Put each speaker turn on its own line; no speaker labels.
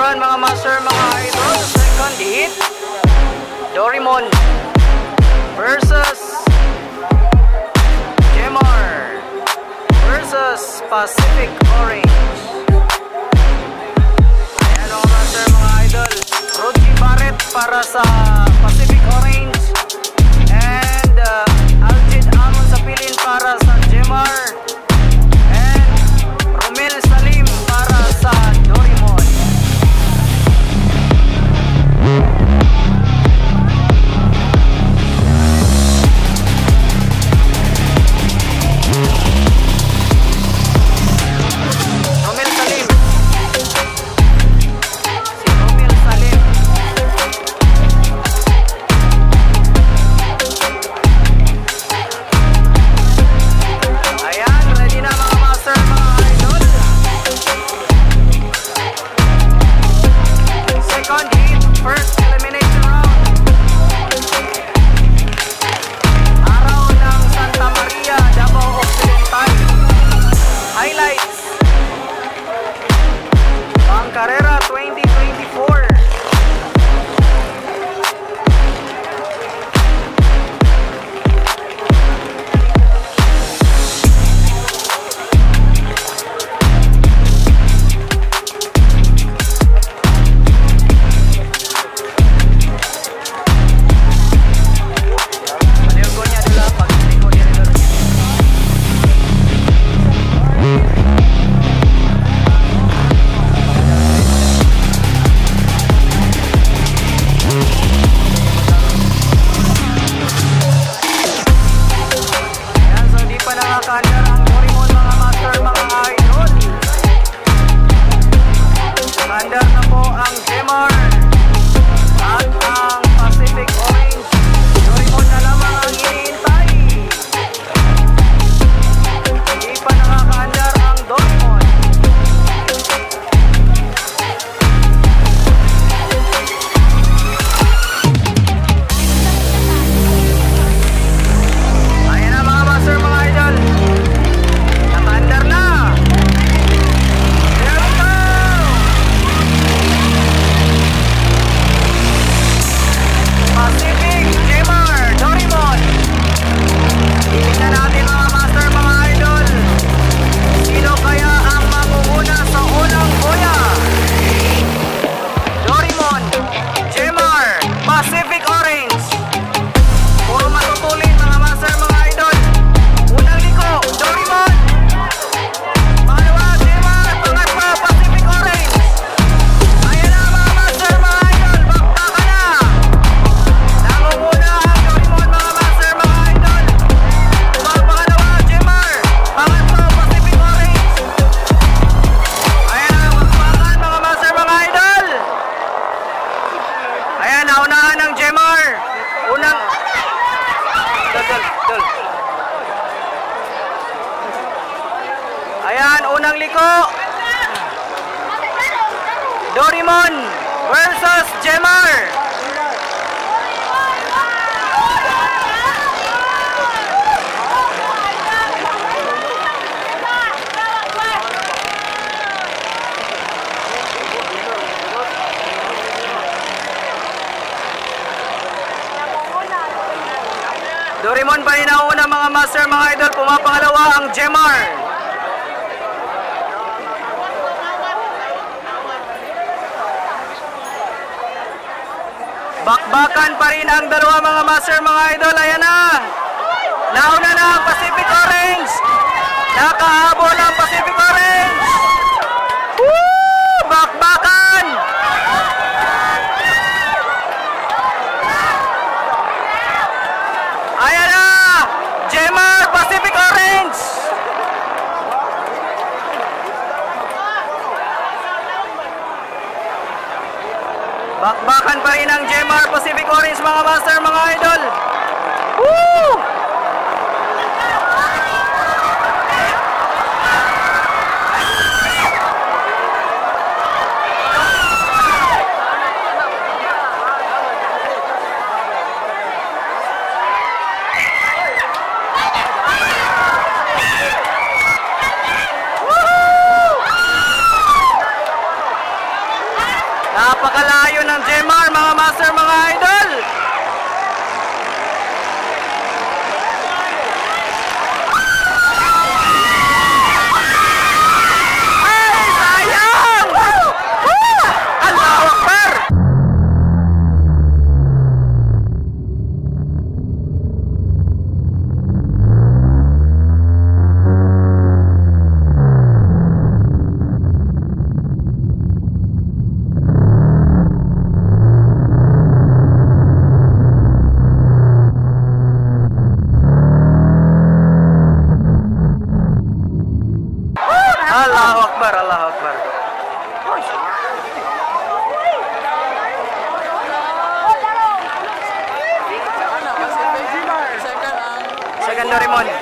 Action mga master, mga idol. Second hit, Doraemon versus Jemar versus Pacific Orange. Ayan mga master, mga idol. Roji Barret para sa Pacific Orange and Aljid Amon sa pilin para sa Jemar and Romel Salim para sa Doraemon. Carrera 2024. Ayan, unang liko. Doraemon versus Jemar. Doraemon pa rin ang una mga master, mga idol. Pumapangalawa ang Jemar. Bakbakan pa rin ang dalawa mga master, mga idol. Ayan na. Nauna na ang Pacific Orange. Nakahabol ang Pacific Orange. Woo! Bakbakan. Ayan na. Jemar, Pacific Orange. Bakbakan pa rin ang Jemar, Pacific Orange mga master, mga idol. Woo! Napakalayo ng Jemar, mga master, mga idol. Ay, sayang! Allahu Akbar! Allahu Akbar, Allahu Akbar. Second Doraemon.